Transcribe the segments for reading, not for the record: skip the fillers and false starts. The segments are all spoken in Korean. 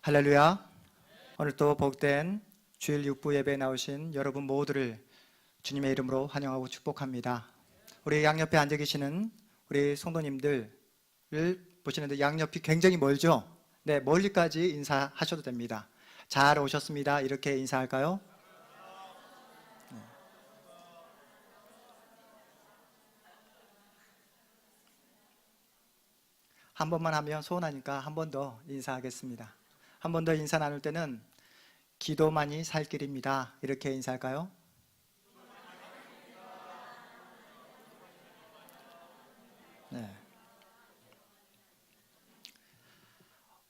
할렐루야. 오늘 또 복된 주일 육부 예배에 나오신 여러분 모두를 주님의 이름으로 환영하고 축복합니다. 우리 양옆에 앉아 계시는 우리 성도님들을 보시는데 양옆이 굉장히 멀죠? 네, 멀리까지 인사하셔도 됩니다. 잘 오셨습니다. 이렇게 인사할까요? 네. 한 번만 하면 소원하니까 한 번 더 인사하겠습니다. 한 번 더 인사 나눌 때는 기도만이 살 길입니다. 이렇게 인사할까요? 네.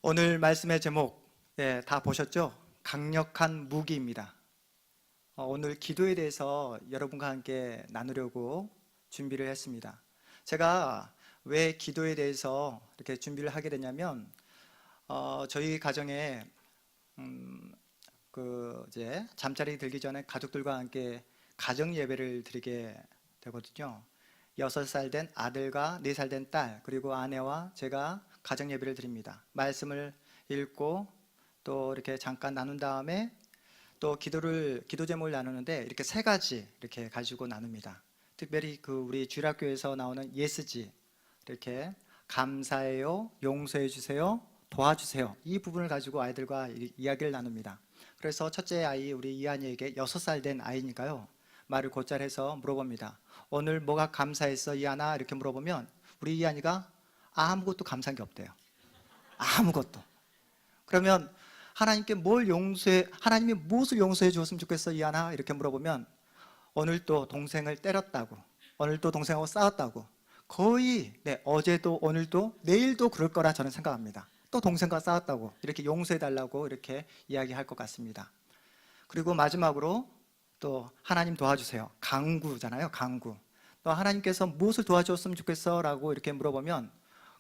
오늘 말씀의 제목 다 보셨죠? 강력한 무기입니다. 오늘 기도에 대해서 여러분과 함께 나누려고 준비를 했습니다. 제가 왜 기도에 대해서 이렇게 준비를 하게 되냐면 저희 가정에 이제 잠자리 들기 전에 가족들과 함께 가정 예배를 드리게 되거든요. 6살 된 아들과 4살 된 딸, 그리고 아내와 제가 가정 예배를 드립니다. 말씀을 읽고 또 이렇게 잠깐 나눈 다음에 또 기도 제목을 나누는데 이렇게 3가지 이렇게 가지고 나눕니다. 특별히 우리 주일학교에서 나오는 예스지, 이렇게 감사해요, 용서해 주세요, 도와주세요, 이 부분을 가지고 아이들과 이야기를 나눕니다. 그래서 첫째 아이 우리 이한이에게 6살 된 아이니까요, 말을 곧잘 해서 물어봅니다. 오늘 뭐가 감사했어 이한아? 이렇게 물어보면 우리 이한이가 아무것도 감사한 게 없대요. 아무것도. 그러면 하나님께 하나님이 무엇을 용서해 주었으면 좋겠어 이한아? 이렇게 물어보면 오늘 또 동생을 때렸다고, 오늘 또 동생하고 싸웠다고, 거의 어제도 오늘도 내일도 그럴 거라 저는 생각합니다. 또 동생과 싸웠다고 이렇게 용서해 달라고 이렇게 이야기할 것 같습니다. 그리고 마지막으로 또 하나님 도와주세요, 강구잖아요. 강구. 또 하나님께서 무엇을 도와줬으면 좋겠어 라고 이렇게 물어보면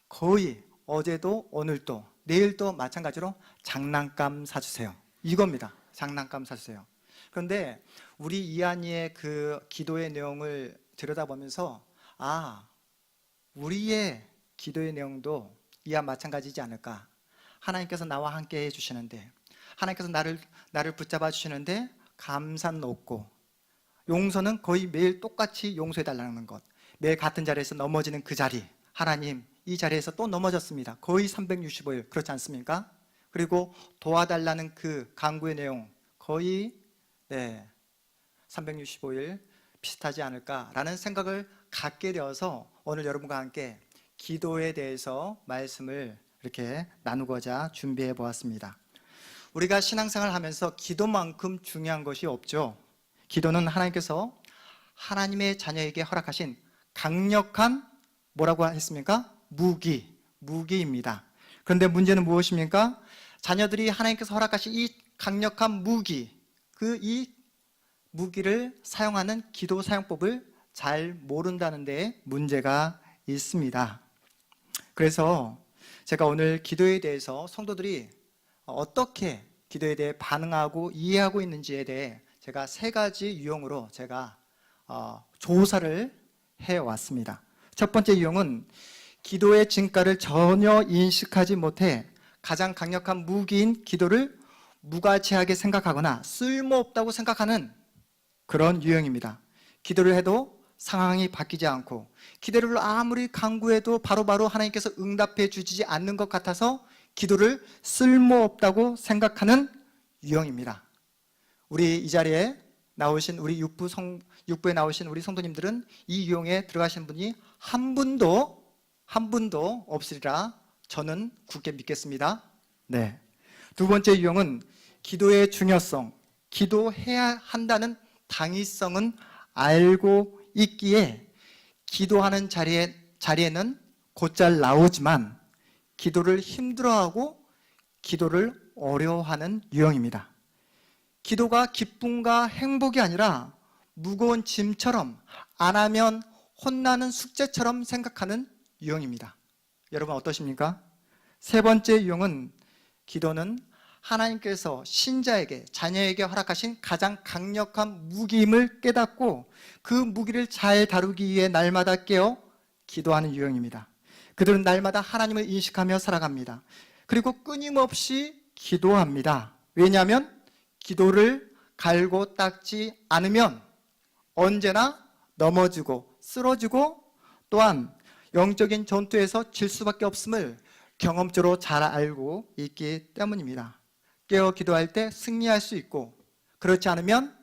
거의 어제도 오늘도 내일도 마찬가지로 장난감 사주세요, 이겁니다. 장난감 사주세요. 그런데 우리 이한이의 그 기도의 내용을 들여다보면서 우리의 기도의 내용도 이와 마찬가지지 않을까. 하나님께서 나와 함께 해주시는데, 하나님께서 나를 붙잡아 주시는데 감사는 없고, 용서는 거의 매일 똑같이 용서해달라는 것, 매일 같은 자리에서 넘어지는 그 자리, 하나님 이 자리에서 또 넘어졌습니다. 거의 365일, 그렇지 않습니까? 그리고 도와달라는 그 간구의 내용 거의 365일 비슷하지 않을까라는 생각을 갖게 되어서 오늘 여러분과 함께 기도에 대해서 말씀을 이렇게 나누고자 준비해 보았습니다. 우리가 신앙생활을 하면서 기도만큼 중요한 것이 없죠. 기도는 하나님께서 하나님의 자녀에게 허락하신 강력한 뭐라고 했습니까? 무기입니다. 그런데 문제는 무엇입니까? 자녀들이 하나님께서 허락하신 이 강력한 이 무기를 사용하는 기도 사용법을 잘 모른다는 데 문제가 있습니다. 그래서 제가 오늘 기도에 대해서 성도들이 어떻게 기도에 대해 반응하고 이해하고 있는지에 대해 제가 3가지 유형으로 제가 조사를 해왔습니다. 첫 번째 유형은 기도의 진가를 전혀 인식하지 못해 가장 강력한 무기인 기도를 무가치하게 생각하거나 쓸모없다고 생각하는 그런 유형입니다. 기도를 해도 상황이 바뀌지 않고, 기도를 아무리 간구해도 바로바로 하나님께서 응답해 주지 않는 것 같아서 기도를 쓸모없다고 생각하는 유형입니다. 우리 이 자리에 나오신 우리 육부에 나오신 우리 성도님들은 이 유형에 들어가신 분이 한 분도 없으리라 저는 굳게 믿겠습니다. 네. 두 번째 유형은 기도의 중요성, 기도해야 한다는 당위성은 알고 있기에 기도하는 자리에는 곧잘 나오지만 기도를 힘들어하고 기도를 어려워하는 유형입니다. 기도가 기쁨과 행복이 아니라 무거운 짐처럼, 안 하면 혼나는 숙제처럼 생각하는 유형입니다. 여러분 어떠십니까? 세 번째 유형은 기도는 하나님께서 신자에게, 자녀에게 허락하신 가장 강력한 무기임을 깨닫고 그 무기를 잘 다루기 위해 날마다 깨어 기도하는 유형입니다. 그들은 날마다 하나님을 인식하며 살아갑니다. 그리고 끊임없이 기도합니다. 왜냐하면 기도를 갈고 닦지 않으면 언제나 넘어지고 쓰러지고 또한 영적인 전투에서 질 수밖에 없음을 경험적으로 잘 알고 있기 때문입니다. 깨어 기도할 때 승리할 수 있고 그렇지 않으면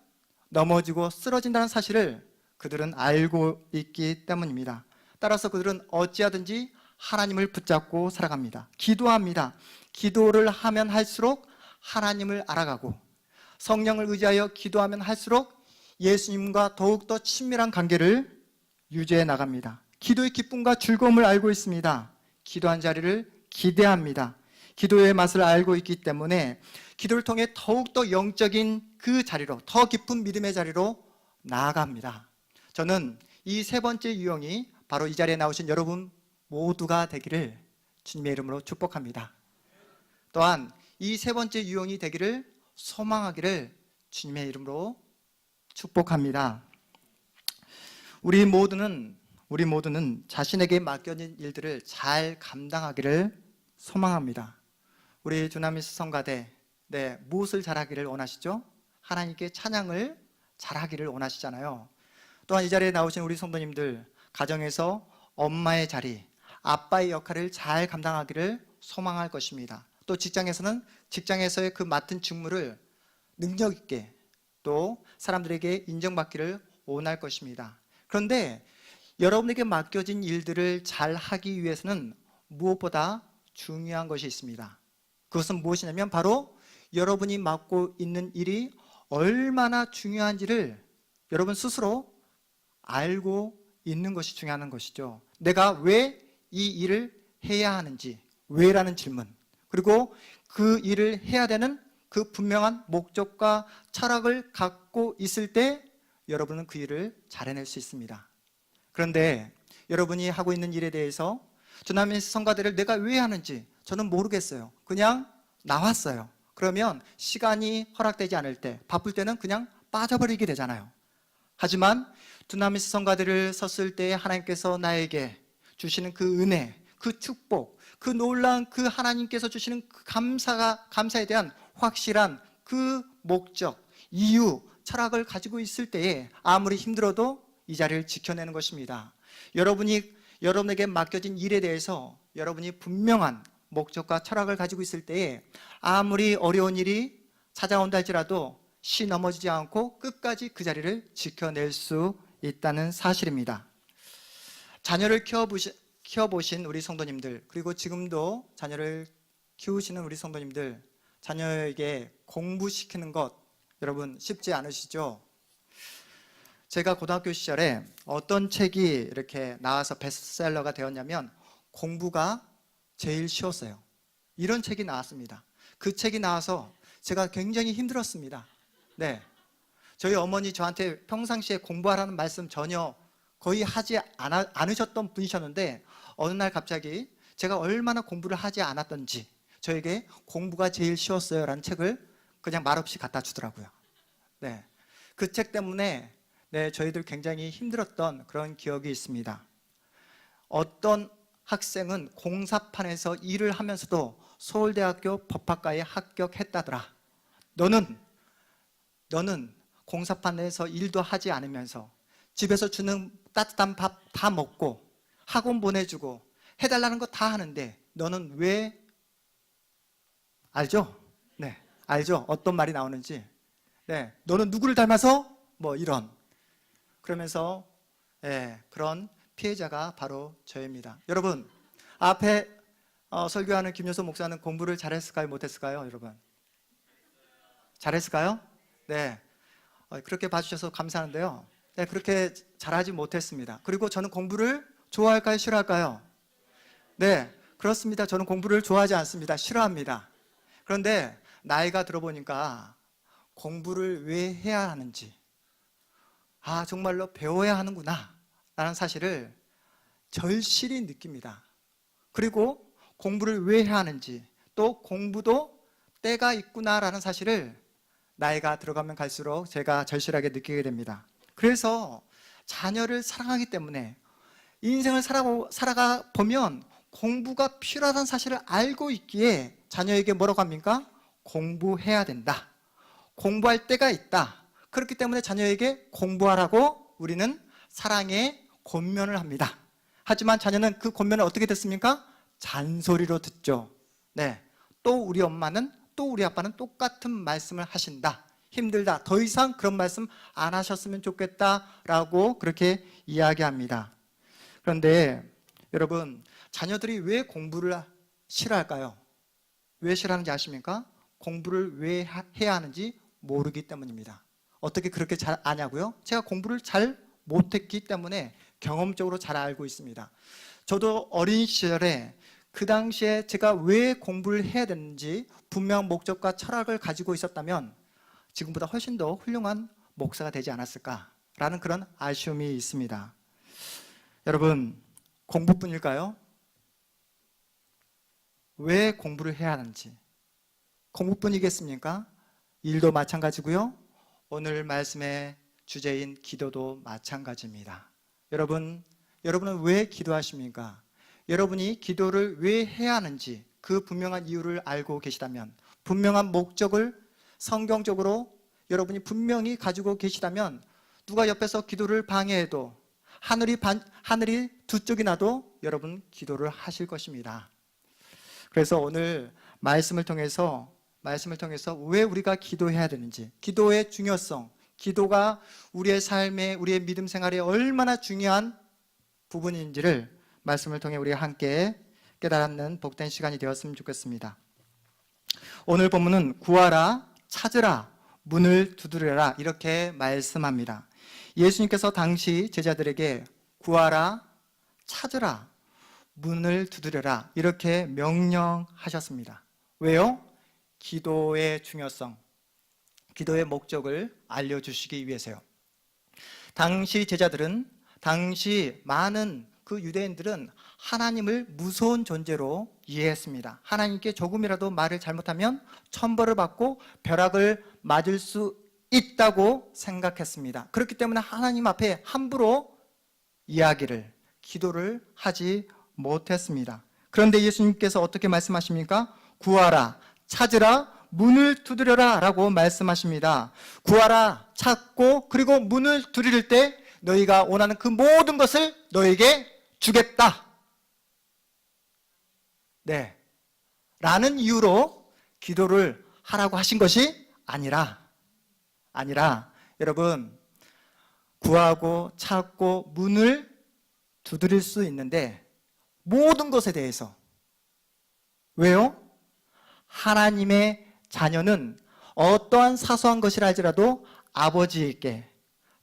넘어지고 쓰러진다는 사실을 그들은 알고 있기 때문입니다. 따라서 그들은 어찌하든지 하나님을 붙잡고 살아갑니다. 기도합니다. 기도를 하면 할수록 하나님을 알아가고 성령을 의지하여 기도하면 할수록 예수님과 더욱더 친밀한 관계를 유지해 나갑니다. 기도의 기쁨과 즐거움을 알고 있습니다. 기도한 자리를 기대합니다. 기도의 맛을 알고 있기 때문에 기도를 통해 더욱더 영적인 그 자리로, 더 깊은 믿음의 자리로 나아갑니다. 저는 이 세 번째 유형이 바로 이 자리에 나오신 여러분 모두가 되기를 주님의 이름으로 축복합니다. 또한 이 세 번째 유형이 되기를 소망하기를 주님의 이름으로 축복합니다. 우리 모두는 자신에게 맡겨진 일들을 잘 감당하기를 소망합니다. 우리 두나미스 성가대 무엇을 잘하기를 원하시죠? 하나님께 찬양을 잘하기를 원하시잖아요. 또한 이 자리에 나오신 우리 성도님들 가정에서 엄마의 자리, 아빠의 역할을 잘 감당하기를 소망할 것입니다. 또 직장에서는 직장에서의 그 맡은 직무를 능력 있게 또 사람들에게 인정받기를 원할 것입니다. 그런데 여러분에게 맡겨진 일들을 잘 하기 위해서는 무엇보다 중요한 것이 있습니다. 그것은 무엇이냐면 바로 여러분이 맡고 있는 일이 얼마나 중요한지를 여러분 스스로 알고 있는 것이 중요한 것이죠. 내가 왜 이 일을 해야 하는지, 왜라는 질문, 그리고 그 일을 해야 되는 그 분명한 목적과 철학을 갖고 있을 때 여러분은 그 일을 잘 해낼 수 있습니다. 그런데 여러분이 하고 있는 일에 대해서 두나미스 성가대를 내가 왜 하는지 저는 모르겠어요. 그냥 나왔어요. 그러면 시간이 허락되지 않을 때, 바쁠 때는 그냥 빠져버리게 되잖아요. 하지만 두나미스 성가대를 섰을 때 하나님께서 나에게 주시는 그 은혜, 그 축복, 그 놀라운 그 하나님께서 주시는 그 감사에 대한 확실한 그 목적, 이유, 철학을 가지고 있을 때에 아무리 힘들어도 이 자리를 지켜내는 것입니다. 여러분에게 맡겨진 일에 대해서 여러분이 분명한 목적과 철학을 가지고 있을 때에 아무리 어려운 일이 찾아온다 할지라도 넘어지지 않고 끝까지 그 자리를 지켜낼 수 있다는 사실입니다. 자녀를 키워보신 우리 성도님들, 그리고 지금도 자녀를 키우시는 우리 성도님들, 자녀에게 공부시키는 것 여러분 쉽지 않으시죠? 제가 고등학교 시절에 어떤 책이 이렇게 나와서 베스트셀러가 되었냐면 공부가 제일 쉬웠어요. 이런 책이 나왔습니다. 그 책이 나와서 제가 굉장히 힘들었습니다. 네, 저희 어머니 저한테 평상시에 공부하라는 말씀 전혀 거의 하지 않으셨던 분이셨는데 어느 날 갑자기 제가 얼마나 공부를 하지 않았던지 저에게 공부가 제일 쉬웠어요 라는 책을 그냥 말없이 갖다 주더라고요. 네, 그 책 때문에 저희들 굉장히 힘들었던 그런 기억이 있습니다. 어떤 학생은 공사판에서 일을 하면서도 서울대학교 법학과에 합격했다더라. 너는 공사판에서 일도 하지 않으면서 집에서 주는 따뜻한 밥 다 먹고 학원 보내주고 해달라는 거 다 하는데 너는 왜? 알죠? 네, 알죠? 어떤 말이 나오는지. 네, 너는 누구를 닮아서? 뭐 이런. 그러면서 그런 피해자가 바로 저입니다. 여러분, 앞에 설교하는 김효소 목사는 공부를 잘했을까요? 못했을까요? 여러분, 잘했을까요? 네, 그렇게 봐주셔서 감사한데요. 네, 그렇게 잘하지 못했습니다. 그리고 저는 공부를 좋아할까요? 싫어할까요? 네, 그렇습니다. 저는 공부를 좋아하지 않습니다. 싫어합니다. 그런데 나이가 들어보니까 공부를 왜 해야 하는지, 정말로 배워야 하는구나 라는 사실을 절실히 느낍니다. 그리고 공부를 왜 해야 하는지, 또 공부도 때가 있구나라는 사실을 나이가 들어가면 갈수록 제가 절실하게 느끼게 됩니다. 그래서 자녀를 사랑하기 때문에 인생을 살아가 보면 공부가 필요하다는 사실을 알고 있기에 자녀에게 뭐라고 합니까? 공부해야 된다. 공부할 때가 있다. 그렇기 때문에 자녀에게 공부하라고 우리는 사랑의 권면을 합니다. 하지만 자녀는 그 권면을 어떻게 듣습니까? 잔소리로 듣죠. 네. 또 우리 엄마는 또 우리 아빠는 똑같은 말씀을 하신다. 힘들다. 더 이상 그런 말씀 안 하셨으면 좋겠다라고 그렇게 이야기합니다. 그런데 여러분, 자녀들이 왜 공부를 싫어할까요? 왜 싫어하는지 아십니까? 공부를 왜 해야 하는지 모르기 때문입니다. 어떻게 그렇게 잘 아냐고요? 제가 공부를 잘 못했기 때문에 경험적으로 잘 알고 있습니다. 저도 어린 시절에 그 당시에 제가 왜 공부를 해야 되는지 분명한 목적과 철학을 가지고 있었다면 지금보다 훨씬 더 훌륭한 목사가 되지 않았을까라는 그런 아쉬움이 있습니다. 여러분, 공부뿐일까요? 왜 공부를 해야 하는지. 공부뿐이겠습니까? 일도 마찬가지고요. 오늘 말씀의 주제인 기도도 마찬가지입니다. 여러분은 왜 기도하십니까? 여러분이 기도를 왜 해야 하는지 그 분명한 이유를 알고 계시다면, 분명한 목적을 성경적으로 여러분이 분명히 가지고 계시다면 누가 옆에서 기도를 방해해도 하늘이 두 쪽이 나도 여러분 기도를 하실 것입니다. 그래서 오늘 말씀을 통해서 왜 우리가 기도해야 되는지, 기도의 중요성, 기도가 우리의 삶에, 우리의 믿음 생활에 얼마나 중요한 부분인지를 말씀을 통해 우리가 함께 깨달는 복된 시간이 되었으면 좋겠습니다. 오늘 본문은 구하라, 찾으라, 문을 두드려라 이렇게 말씀합니다. 예수님께서 당시 제자들에게 구하라, 찾으라, 문을 두드려라 이렇게 명령하셨습니다. 왜요? 기도의 중요성, 기도의 목적을 알려주시기 위해서요. 당시 제자들은, 당시 많은 그 유대인들은 하나님을 무서운 존재로 이해했습니다. 하나님께 조금이라도 말을 잘못하면 천벌을 받고 벼락을 맞을 수 있다고 생각했습니다. 그렇기 때문에 하나님 앞에 함부로 기도를 하지 못했습니다. 그런데 예수님께서 어떻게 말씀하십니까? 구하라, 찾으라, 문을 두드려라 라고 말씀하십니다. 구하라, 찾고 그리고 문을 두드릴 때 너희가 원하는 그 모든 것을 너에게 주겠다. 네. 라는 이유로 기도를 하라고 하신 것이 아니라 여러분, 구하고 찾고 문을 두드릴 수 있는데 모든 것에 대해서, 왜요? 하나님의 자녀는 어떠한 사소한 것이라 할지라도 아버지에게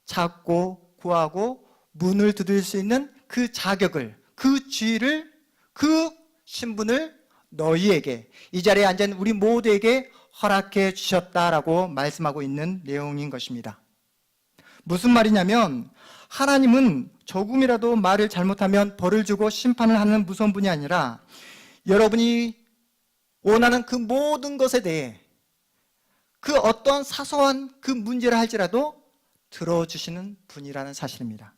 찾고 구하고 문을 두드릴 수 있는 그 자격을, 그 지위를, 그 신분을 너희에게, 이 자리에 앉은 우리 모두에게 허락해 주셨다라고 말씀하고 있는 내용인 것입니다. 무슨 말이냐면 하나님은 조금이라도 말을 잘못하면 벌을 주고 심판을 하는 무서운 분이 아니라 여러분이 원하는 그 모든 것에 대해 그 어떤 사소한 그 문제를 할지라도 들어주시는 분이라는 사실입니다.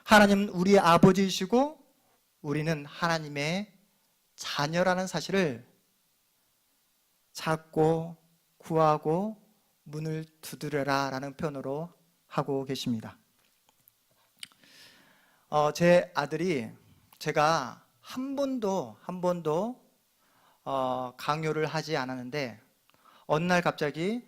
하나님은 우리의 아버지이시고 우리는 하나님의 자녀라는 사실을 찾고 구하고 문을 두드려라 라는 표현으로 하고 계십니다. 제 아들이 제가 한 번도 강요를 하지 않았는데 어느 날 갑자기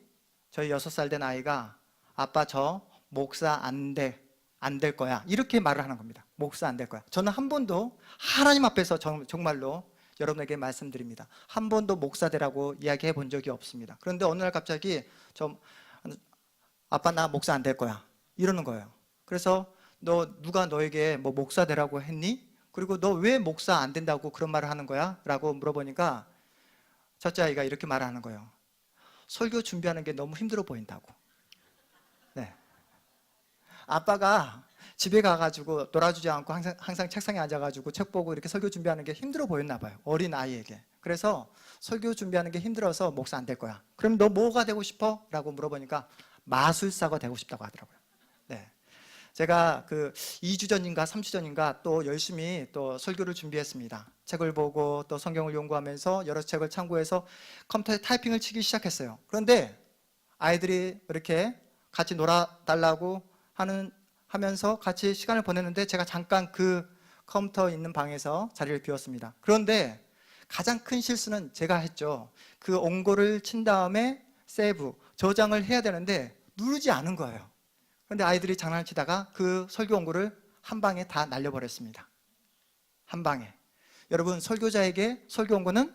저희 6살 된 아이가 아빠 저 목사 안 될 거야 이렇게 말을 하는 겁니다. 목사 안 될 거야. 저는 한 번도 하나님 앞에서 정말로 여러분에게 말씀드립니다. 한 번도 목사 되라고 이야기해 본 적이 없습니다. 그런데 어느 날 갑자기 아빠 나 목사 안 될 거야 이러는 거예요. 그래서 누가 너에게 뭐 목사 되라고 했니? 그리고 너 왜 목사 안 된다고 그런 말을 하는 거야? 라고 물어보니까 첫째 아이가 이렇게 말하는 거예요. 설교 준비하는 게 너무 힘들어 보인다고. 네. 아빠가 집에 가가지고 놀아주지 않고 항상 책상에 앉아가지고 책 보고 이렇게 설교 준비하는 게 힘들어 보였나 봐요. 어린 아이에게. 그래서 설교 준비하는 게 힘들어서 목사 안 될 거야. 그럼 너 뭐가 되고 싶어? 라고 물어보니까 마술사가 되고 싶다고 하더라고요. 네. 제가 그 2주 전인가 3주 전인가 또 열심히 또 설교를 준비했습니다. 책을 보고 또 성경을 연구하면서 여러 책을 참고해서 컴퓨터에 타이핑을 치기 시작했어요. 그런데 아이들이 이렇게 같이 놀아달라고 하면서 같이 시간을 보냈는데 제가 잠깐 그 컴퓨터 있는 방에서 자리를 비웠습니다. 그런데 가장 큰 실수는 제가 했죠. 그 온고를 친 다음에 세이브, 저장을 해야 되는데 누르지 않은 거예요. 그런데 아이들이 장난을 치다가 그 설교 원고를 한 방에 다 날려버렸습니다. 한 방에. 여러분, 설교자에게 설교 원고는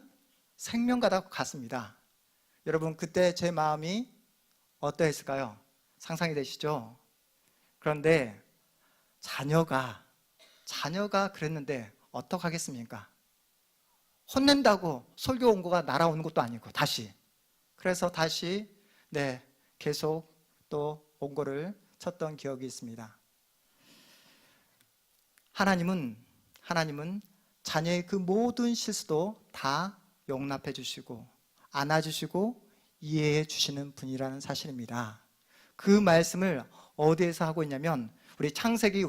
생명과도 같습니다. 여러분, 그때 제 마음이 어떠했을까요? 상상이 되시죠? 그런데 자녀가 그랬는데 어떡하겠습니까? 혼낸다고 설교 원고가 날아오는 것도 아니고 그래서 다시 계속 또 원고를 쳤던 기억이 있습니다. 하나님은 자녀의 그 모든 실수도 다 용납해 주시고 안아주시고 이해해 주시는 분이라는 사실입니다. 그 말씀을 어디에서 하고 있냐면 우리 창세기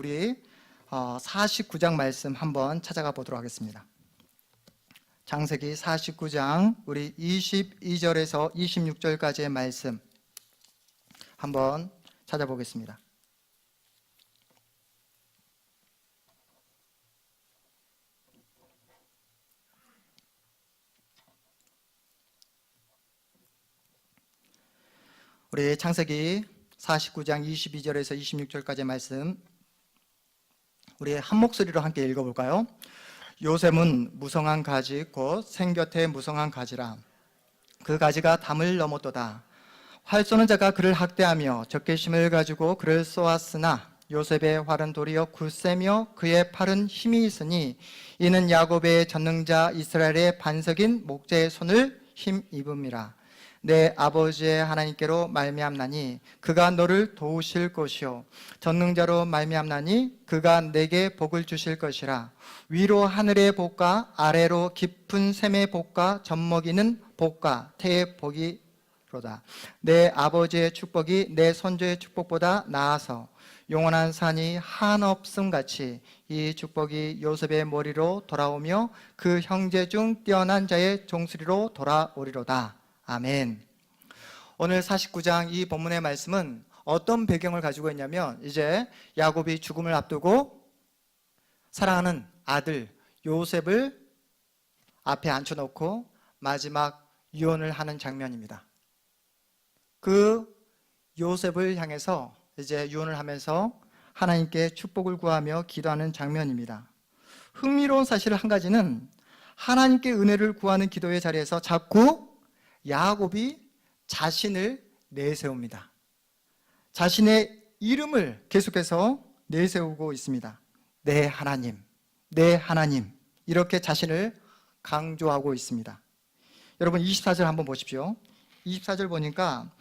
49장 말씀 한번 찾아가 보도록 하겠습니다. 창세기 49장 우리 22절에서 26절까지의 말씀 한번 찾아보겠습니다. 우리 창세기 49장 22절에서 26절까지의 말씀 우리 한 목소리로 함께 읽어볼까요? 요셉은 무성한 가지 곧 생곁에 무성한 가지라. 그 가지가 담을 넘었도다. 활 쏘는 자가 그를 학대하며 적개심을 가지고 그를 쏘았으나 요셉의 활은 도리어 굳세며 그의 팔은 힘이 있으니 이는 야곱의 전능자 이스라엘의 반석인 목자의 손을 힘입음이라. 내 아버지의 하나님께로 말미암나니 그가 너를 도우실 것이요 전능자로 말미암나니 그가 내게 복을 주실 것이라. 위로 하늘의 복과 아래로 깊은 샘의 복과 젖먹이는 복과 태의 복이로다. 내 아버지의 축복이 내 선조의 축복보다 나아서 영원한 산이 한없음 같이 이 축복이 요셉의 머리로 돌아오며 그 형제 중 뛰어난 자의 종수리로 돌아오리로다. 아멘. 오늘 49장 이 본문의 말씀은 어떤 배경을 가지고 있냐면 이제 야곱이 죽음을 앞두고 사랑하는 아들 요셉을 앞에 앉혀놓고 마지막 유언을 하는 장면입니다. 그 요셉을 향해서 이제 유언을 하면서 하나님께 축복을 구하며 기도하는 장면입니다. 흥미로운 사실 한 가지는 하나님께 은혜를 구하는 기도의 자리에서 자꾸 야곱이 자신을 내세웁니다. 자신의 이름을 계속해서 내세우고 있습니다. 내 하나님, 내 하나님 이렇게 자신을 강조하고 있습니다. 여러분 24절 한번 보십시오. 24절 보니까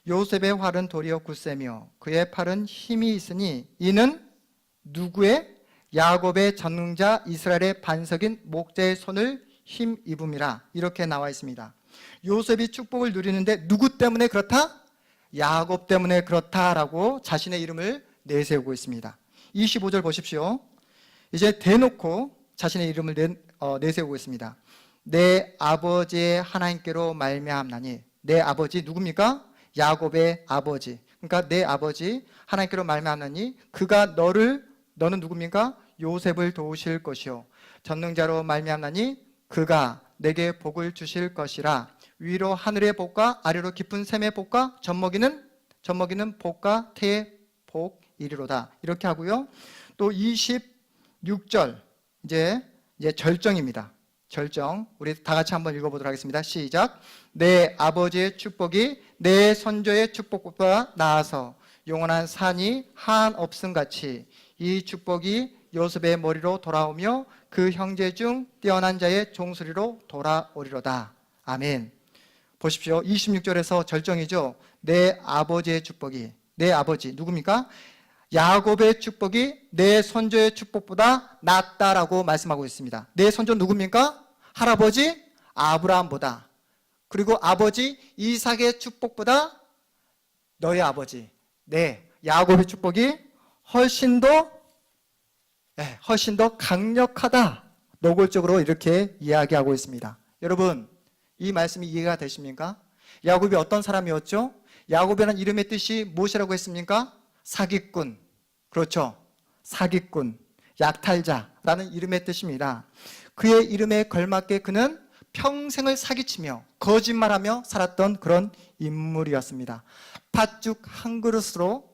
요셉의 활은 도리어 굳세며 그의 팔은 힘이 있으니 이는 누구의? 야곱의 전능자 이스라엘의 반석인 목자의 손을 힘입음이라 이렇게 나와 있습니다. 요셉이 축복을 누리는데 누구 때문에 그렇다? 야곱 때문에 그렇다라고 자신의 이름을 내세우고 있습니다. 25절 보십시오. 이제 대놓고 자신의 이름을 내세우고 있습니다. 내 아버지의 하나님께로 말미암나니. 내 아버지 누굽니까? 야곱의 아버지. 그러니까 내 아버지 하나님께로 말미암나니 그가 너는 누굽니까? 요셉을 도우실 것이요 전능자로 말미암나니 그가 내게 복을 주실 것이라. 위로 하늘의 복과 아래로 깊은 샘의 복과 젖먹이는 복과 태의 복이리로다. 이렇게 하고요. 또 26절 이제 절정입니다. 절정. 우리 다 같이 한번 읽어보도록 하겠습니다. 시작. 내 아버지의 축복이 내 선조의 축복보다 나아서 영원한 산이 한없음 같이 이 축복이 요셉의 머리로 돌아오며 그 형제 중 뛰어난 자의 종소리로 돌아오리로다. 아멘. 보십시오. 26절에서 절정이죠. 내 아버지의 축복이, 내 아버지 누굽니까? 야곱의 축복이 내 선조의 축복보다 낫다라고 말씀하고 있습니다. 내 선조 누굽니까? 할아버지 아브라함보다, 그리고 아버지 이삭의 축복보다 너의 아버지 야곱의 축복이 훨씬 더 강력하다. 노골적으로 이렇게 이야기하고 있습니다. 여러분, 이 말씀이 이해가 되십니까? 야곱이 어떤 사람이었죠? 야곱이라는 이름의 뜻이 무엇이라고 했습니까? 사기꾼. 그렇죠. 사기꾼, 약탈자라는 이름의 뜻입니다. 그의 이름에 걸맞게 그는 평생을 사기치며 거짓말하며 살았던 그런 인물이었습니다. 팥죽 한 그릇으로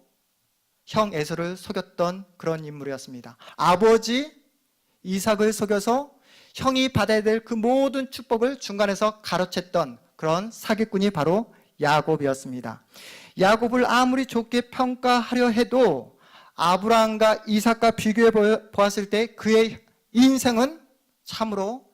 형 에서를 속였던 그런 인물이었습니다. 아버지 이삭을 속여서 형이 받아야 될 그 모든 축복을 중간에서 가로챘던 그런 사기꾼이 바로 야곱이었습니다. 야곱을 아무리 좋게 평가하려 해도 아브라함과 이삭과 비교해 보았을 때 그의 인생은 참으로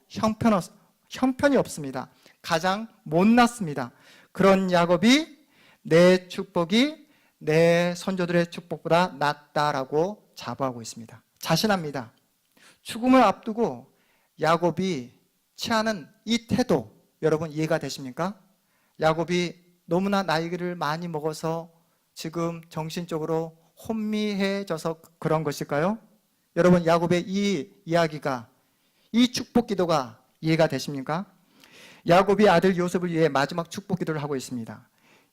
형편이 없습니다. 가장 못났습니다. 그런 야곱이 내 축복이 내 선조들의 축복보다 낫다라고 자부하고 있습니다. 자신합니다. 죽음을 앞두고 야곱이 취하는 이 태도, 여러분 이해가 되십니까? 야곱이 너무나 나이를 많이 먹어서 지금 정신적으로 혼미해져서 그런 것일까요? 여러분, 야곱의 이 이야기가, 이 축복 기도가 이해가 되십니까? 야곱이 아들 요셉을 위해 마지막 축복 기도를 하고 있습니다.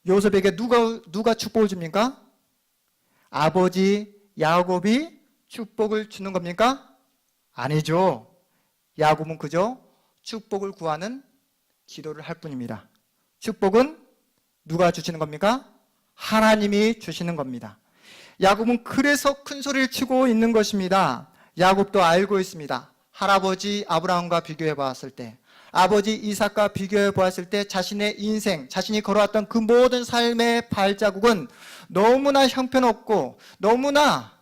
요셉에게 누가 축복을 줍니까? 아버지 야곱이 축복을 주는 겁니까? 아니죠. 야곱은 그저 축복을 구하는 기도를 할 뿐입니다. 축복은 누가 주시는 겁니까? 하나님이 주시는 겁니다. 야곱은 그래서 큰 소리를 치고 있는 것입니다. 야곱도 알고 있습니다. 할아버지 아브라함과 비교해 보았을 때, 아버지 이삭과 비교해 보았을 때 자신의 인생, 자신이 걸어왔던 그 모든 삶의 발자국은 너무나 형편없고 너무나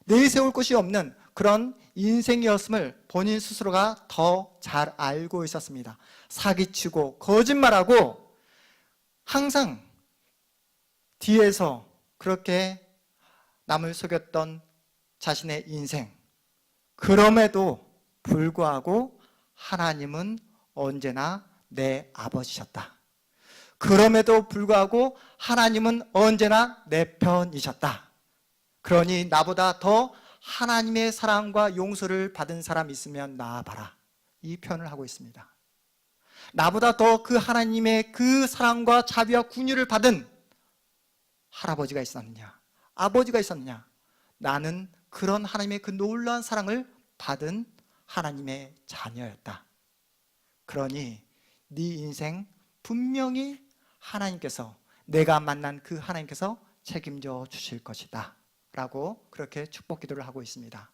내세울 곳이 없는 그런 인생이었음을 본인 스스로가 더 잘 알고 있었습니다. 사기치고 거짓말하고 항상 뒤에서 그렇게 남을 속였던 자신의 인생. 그럼에도 불구하고 하나님은 언제나 내 아버지셨다. 그럼에도 불구하고 하나님은 언제나 내 편이셨다. 그러니 나보다 더 하나님의 사랑과 용서를 받은 사람 있으면 나와봐라. 이 표현을 하고 있습니다. 나보다 더 그 하나님의 그 사랑과 자비와 긍휼을 받은 할아버지가 있었느냐, 아버지가 있었느냐. 나는 그런 하나님의 그 놀라운 사랑을 받은 하나님의 자녀였다. 그러니 네 인생 분명히 하나님께서, 내가 만난 그 하나님께서 책임져 주실 것이다 라고 그렇게 축복 기도를 하고 있습니다.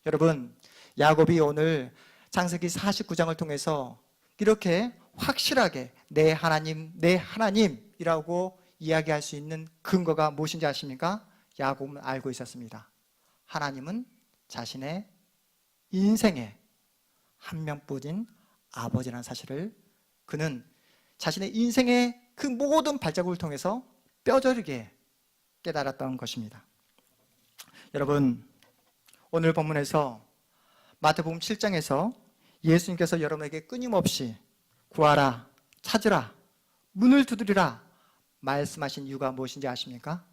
여러분, 야곱이 오늘 창세기 49장을 통해서 이렇게 확실하게 내 하나님이라고 이야기할 수 있는 근거가 무엇인지 아십니까? 야곱은 알고 있었습니다. 하나님은 자신의 인생에 한 명뿐인 아버지라는 사실을 그는 자신의 인생의 그 모든 발자국을 통해서 뼈저리게 깨달았던 것입니다. 여러분, 오늘 본문에서 마태복음 7장에서 예수님께서 여러분에게 끊임없이 구하라, 찾으라, 문을 두드리라 말씀하신 이유가 무엇인지 아십니까?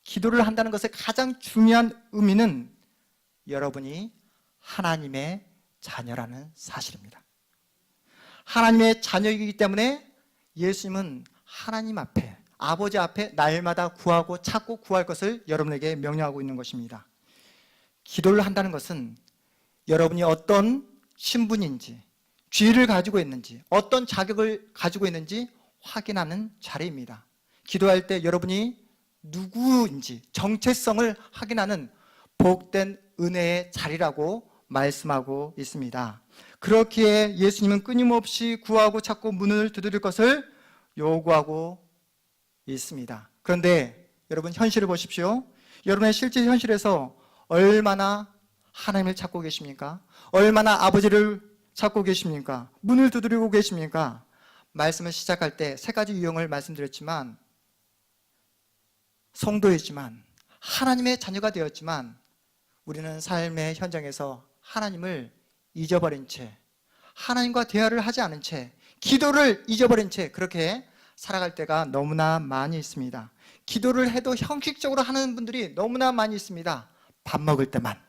기도를 한다는 것의 가장 중요한 의미는 여러분이 하나님의 자녀라는 사실입니다. 하나님의 자녀이기 때문에 예수님은 하나님 앞에, 아버지 앞에 날마다 구하고 찾고 구할 것을 여러분에게 명령하고 있는 것입니다. 기도를 한다는 것은 여러분이 어떤 신분인지, 지위를 가지고 있는지, 어떤 자격을 가지고 있는지 확인하는 자리입니다. 기도할 때 여러분이 누구인지 정체성을 확인하는 복된 은혜의 자리라고 말씀하고 있습니다. 그렇기에 예수님은 끊임없이 구하고 찾고 문을 두드릴 것을 요구하고 있습니다. 그런데 여러분, 현실을 보십시오. 여러분의 실제 현실에서 얼마나 하나님을 찾고 계십니까? 얼마나 아버지를 찾고 계십니까? 문을 두드리고 계십니까? 말씀을 시작할 때 세 가지 유형을 말씀드렸지만, 성도이지만 하나님의 자녀가 되었지만 우리는 삶의 현장에서 하나님을 잊어버린 채, 하나님과 대화를 하지 않은 채, 기도를 잊어버린 채 그렇게 살아갈 때가 너무나 많이 있습니다. 기도를 해도 형식적으로 하는 분들이 너무나 많이 있습니다. 밥 먹을 때만.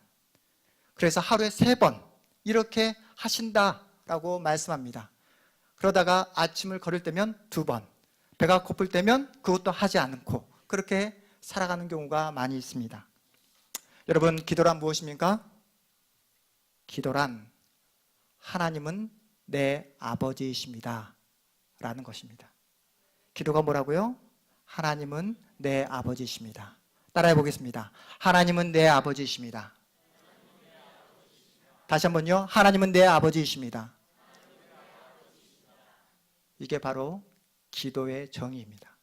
그래서 하루에 3번 이렇게 하신다라고 말씀합니다. 그러다가 아침을 걸을 때면 2번, 배가 고플 때면 그것도 하지 않고 그렇게 살아가는 경우가 많이 있습니다. 여러분, 기도란 무엇입니까? 기도란 하나님은 내 아버지이십니다 라는 것입니다. 기도가 뭐라고요? 하나님은 내 아버지이십니다. 따라해 보겠습니다. 하나님은 내 아버지이십니다. 다시 한번요. 하나님은 내 아버지이십니다. 이게 바로 기도의 정의입니다.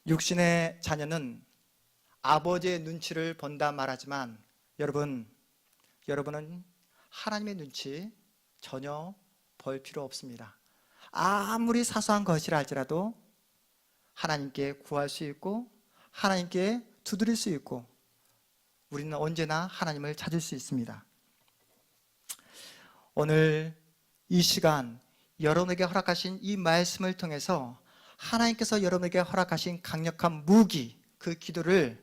육신의 자녀는 아버지의 눈치를 본다 말하지만 여러분은 하나님의 눈치 전혀 볼 필요 없습니다. 아무리 사소한 것이라 할지라도 하나님께 구할 수 있고 하나님께 두드릴 수 있고 우리는 언제나 하나님을 찾을 수 있습니다. 오늘 이 시간 여러분에게 허락하신 이 말씀을 통해서 하나님께서 여러분에게 허락하신 강력한 무기, 그 기도를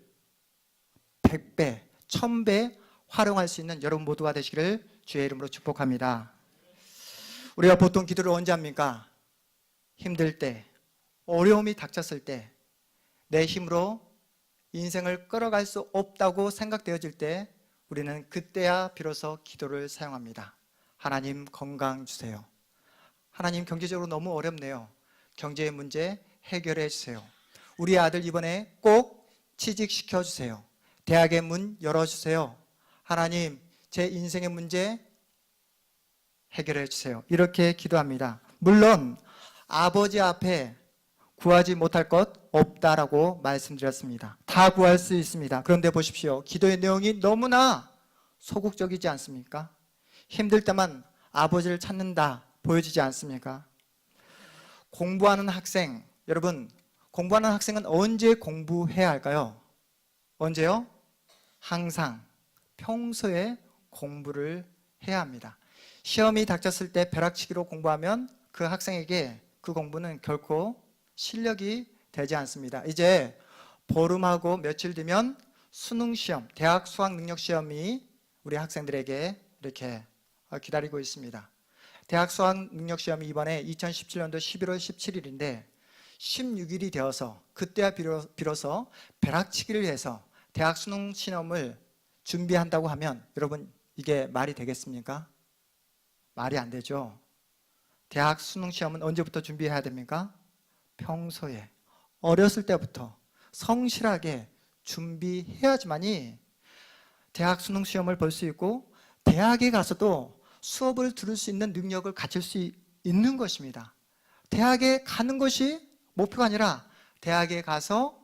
100배, 1000배 활용할 수 있는 여러분 모두가 되시기를 주의 이름으로 축복합니다. 우리가 보통 기도를 언제 합니까? 힘들 때, 어려움이 닥쳤을 때, 내 힘으로 인생을 끌어갈 수 없다고 생각되어질 때 우리는 그때야 비로소 기도를 사용합니다. 하나님 건강 주세요. 하나님 경제적으로 너무 어렵네요. 경제의 문제 해결해 주세요. 우리 아들 이번에 꼭 취직시켜 주세요. 대학의 문 열어주세요. 하나님 제 인생의 문제 해결해 주세요. 이렇게 기도합니다. 물론 아버지 앞에 구하지 못할 것 없다라고 말씀드렸습니다. 다 구할 수 있습니다. 그런데 보십시오. 기도의 내용이 너무나 소극적이지 않습니까? 힘들 때만 아버지를 찾는다 보여지지 않습니까? 공부하는 학생, 여러분 공부하는 학생은 언제 공부해야 할까요? 언제요? 항상 평소에 공부를 해야 합니다. 시험이 닥쳤을 때 벼락치기로 공부하면 그 학생에게 그 공부는 결코 실력이 되지 않습니다. 이제 보름하고 며칠 뒤면 수능시험, 대학 수학능력시험이 우리 학생들에게 이렇게 기다리고 있습니다. 대학 수학능력시험이 이번에 2017년도 11월 17일인데 16일이 되어서 그때야 비로소 벼락치기를 해서 대학 수능시험을 준비한다고 하면 여러분 이게 말이 되겠습니까? 말이 안 되죠. 대학 수능시험은 언제부터 준비해야 됩니까? 평소에 어렸을 때부터 성실하게 준비해야지만이 대학 수능시험을 볼 수 있고 대학에 가서도 수업을 들을 수 있는 능력을 갖출 수 있는 것입니다. 대학에 가는 것이 목표가 아니라 대학에 가서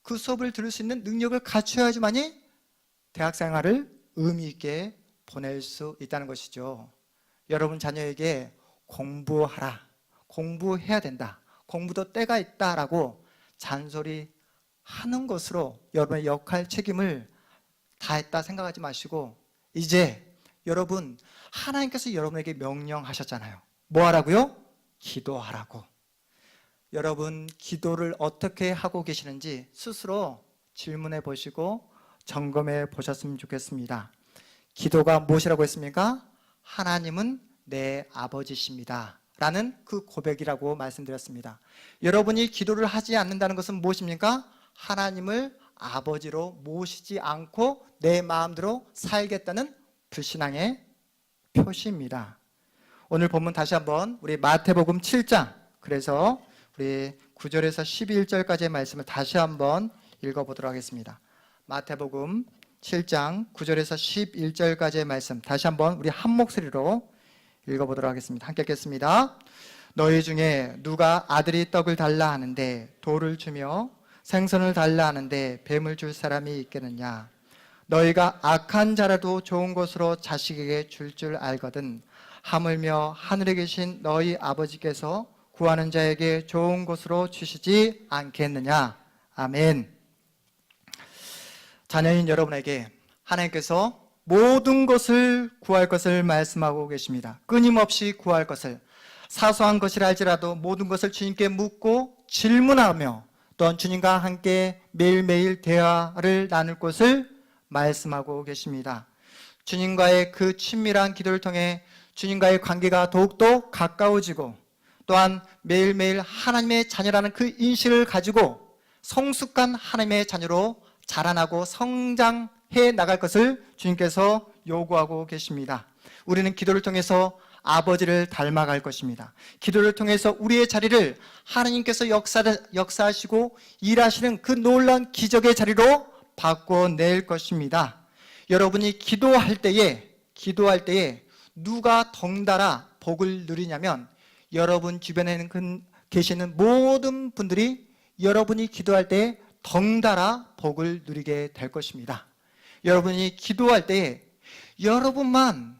그 수업을 들을 수 있는 능력을 갖춰야지만이 대학 생활을 의미 있게 보낼 수 있다는 것이죠. 여러분 자녀에게 공부하라, 공부해야 된다, 공부도 때가 있다라고 잔소리하는 것으로 여러분의 역할, 책임을 다했다 생각하지 마시고 이제 여러분 하나님께서 여러분에게 명령하셨잖아요. 뭐 하라고요? 기도하라고. 여러분 기도를 어떻게 하고 계시는지 스스로 질문해 보시고 점검해 보셨으면 좋겠습니다. 기도가 무엇이라고 했습니까? 하나님은 내 아버지십니다 라는 그 고백이라고 말씀드렸습니다. 여러분이 기도를 하지 않는다는 것은 무엇입니까? 하나님을 아버지로 모시지 않고 내 마음대로 살겠다는 불신앙의 표시입니다. 오늘 본문 다시 한번 우리 마태복음 7장, 그래서 우리 9절에서 11절까지의 말씀을 다시 한번 읽어보도록 하겠습니다. 마태복음 7장 9절에서 11절까지의 말씀 다시 한번 우리 한 목소리로 읽어보도록 하겠습니다. 함께 읽겠습니다. 너희 중에 누가 아들이 떡을 달라 하는데 돌을 주며 생선을 달라 하는데 뱀을 줄 사람이 있겠느냐? 너희가 악한 자라도 좋은 것으로 자식에게 줄 줄 알거든 하물며 하늘에 계신 너희 아버지께서 구하는 자에게 좋은 것으로 주시지 않겠느냐? 아멘. 자녀인 여러분에게 하나님께서 모든 것을 구할 것을 말씀하고 계십니다. 끊임없이 구할 것을. 사소한 것이라 할지라도 모든 것을 주님께 묻고 질문하며 또한 주님과 함께 매일매일 대화를 나눌 것을 말씀하고 계십니다. 주님과의 그 친밀한 기도를 통해 주님과의 관계가 더욱더 가까워지고 또한 매일매일 하나님의 자녀라는 그 인식을 가지고 성숙한 하나님의 자녀로 자라나고 성장해 나갈 것을 주님께서 요구하고 계십니다. 우리는 기도를 통해서 아버지를 닮아갈 것입니다. 기도를 통해서 우리의 자리를 하나님께서 역사하시고 일하시는 그 놀라운 기적의 자리로 바꿔낼 것입니다. 여러분이 기도할 때에 누가 덩달아 복을 누리냐면 여러분 주변에 계시는 모든 분들이 여러분이 기도할 때 덩달아 복을 누리게 될 것입니다. 여러분이 기도할 때 여러분만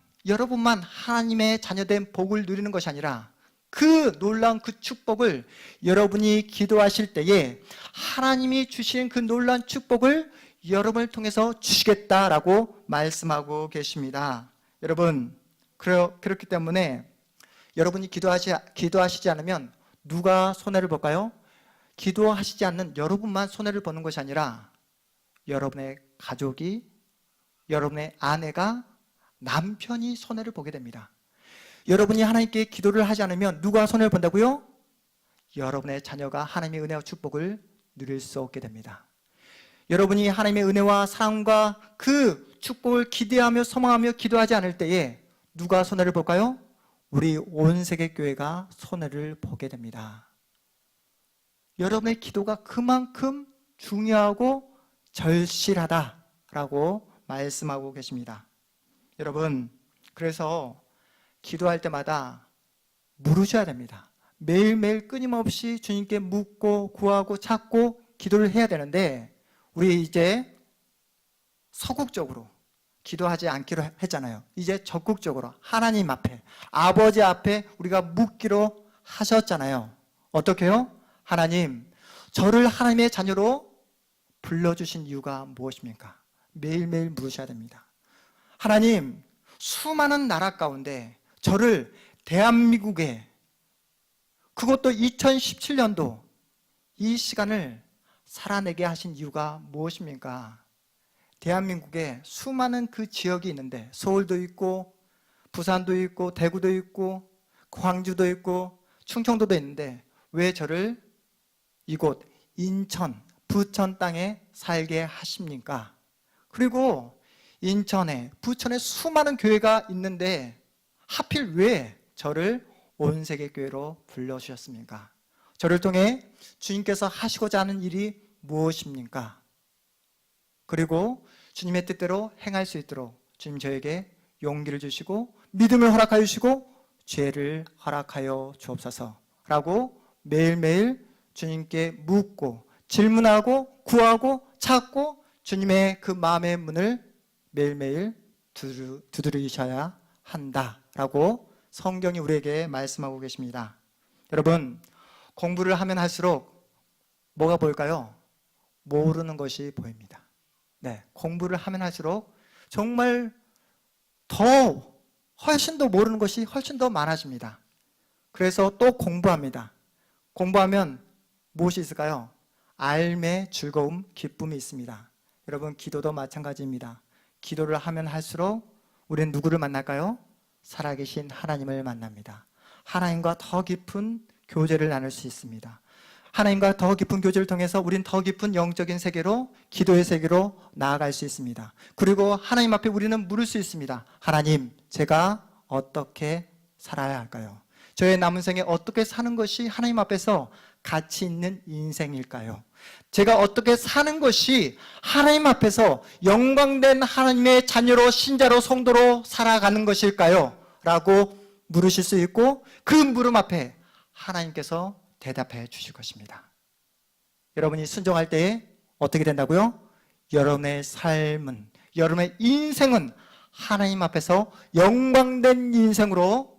하나님의 자녀된 복을 누리는 것이 아니라 그 놀라운 그 축복을 여러분이 기도하실 때에 하나님이 주시는 그 놀라운 축복을 여러분을 통해서 주시겠다라고 말씀하고 계십니다. 여러분, 그렇기 때문에 여러분이 기도하시지 않으면 누가 손해를 볼까요? 기도하시지 않는 여러분만 손해를 보는 것이 아니라 여러분의 가족이, 여러분의 아내가, 남편이 손해를 보게 됩니다. 여러분이 하나님께 기도를 하지 않으면 누가 손해를 본다고요? 여러분의 자녀가 하나님의 은혜와 축복을 누릴 수 없게 됩니다. 여러분이 하나님의 은혜와 사랑과 그 축복을 기대하며 소망하며 기도하지 않을 때에 누가 손해를 볼까요? 우리 온 세계 교회가 손해를 보게 됩니다. 여러분의 기도가 그만큼 중요하고 절실하다라고 말씀하고 계십니다. 여러분, 그래서 기도할 때마다 물으셔야 됩니다. 매일매일 끊임없이 주님께 묻고 구하고 찾고 기도를 해야 되는데 우리 이제 서국적으로 기도하지 않기로 했잖아요. 이제 적극적으로 하나님 앞에, 아버지 앞에 우리가 묻기로 하셨잖아요. 어떻게요? 하나님, 저를 하나님의 자녀로 불러주신 이유가 무엇입니까? 매일매일 물으셔야 됩니다. 하나님, 수많은 나라 가운데 저를 대한민국에, 그것도 2017년도 이 시간을 살아내게 하신 이유가 무엇입니까? 대한민국에 수많은 그 지역이 있는데 서울도 있고 부산도 있고 대구도 있고 광주도 있고 충청도도 있는데 왜 저를 이곳 인천, 부천 땅에 살게 하십니까? 그리고 인천에, 부천에 수많은 교회가 있는데 하필 왜 저를 온 세계 교회로 불러주셨습니까? 저를 통해 주님께서 하시고자 하는 일이 무엇입니까? 그리고 주님의 뜻대로 행할 수 있도록 주님 저에게 용기를 주시고 믿음을 허락하여 주시고 죄를 허락하여 주옵소서라고 매일매일 주님께 묻고 질문하고 구하고 찾고 주님의 그 마음의 문을 매일매일 두드리셔야 한다라고 성경이 우리에게 말씀하고 계십니다. 여러분, 공부를 하면 할수록 뭐가 보일까요? 모르는 것이 보입니다. 네, 공부를 하면 할수록 정말 훨씬 더 모르는 것이 훨씬 더 많아집니다. 그래서 또 공부합니다. 공부하면 무엇이 있을까요? 알매 즐거움, 기쁨이 있습니다. 여러분, 기도도 마찬가지입니다. 기도를 하면 할수록 우리는 누구를 만날까요? 살아계신 하나님을 만납니다. 하나님과 더 깊은 교제를 나눌 수 있습니다. 하나님과 더 깊은 교제를 통해서 우린 더 깊은 영적인 세계로, 기도의 세계로 나아갈 수 있습니다. 그리고 하나님 앞에 우리는 물을 수 있습니다. 하나님, 제가 어떻게 살아야 할까요? 저의 남은 생에 어떻게 사는 것이 하나님 앞에서 가치 있는 인생일까요? 제가 어떻게 사는 것이 하나님 앞에서 영광된 하나님의 자녀로, 신자로, 성도로 살아가는 것일까요? 라고 물으실 수 있고 그 물음 앞에 하나님께서 대답해 주실 것입니다. 여러분이 순종할 때에 어떻게 된다고요? 여러분의 삶은, 여러분의 인생은 하나님 앞에서 영광된 인생으로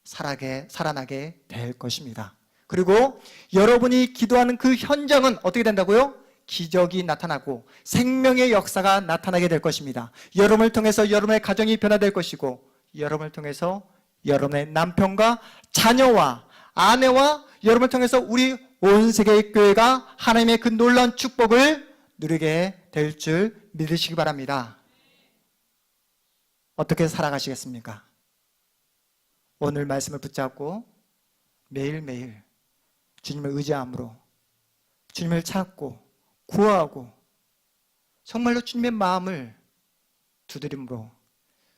살아나게 될 것입니다. 그리고 여러분이 기도하는 그 현장은 어떻게 된다고요? 기적이 나타나고 생명의 역사가 나타나게 될 것입니다. 여러분을 통해서 여러분의 가정이 변화될 것이고 여러분을 통해서 여러분의 남편과 자녀와 아내와 여러분을 통해서 우리 온 세계의 교회가 하나님의 그 놀라운 축복을 누리게 될 줄 믿으시기 바랍니다. 어떻게 살아가시겠습니까? 오늘 말씀을 붙잡고 매일매일 주님을 의지함으로 주님을 찾고 구하고 정말로 주님의 마음을 두드림으로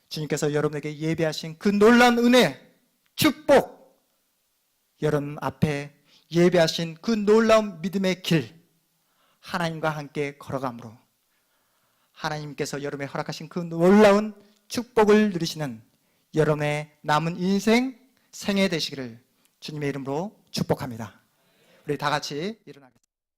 주님께서 여러분에게 예배하신 그 놀라운 은혜, 축복, 여러분 앞에 예배하신 그 놀라운 믿음의 길, 하나님과 함께 걸어가므로 하나님께서 여러분에게 허락하신 그 놀라운 축복을 누리시는 여러분의 남은 인생, 생애 되시기를 주님의 이름으로 축복합니다. 우리 다 같이 일어나겠습니다.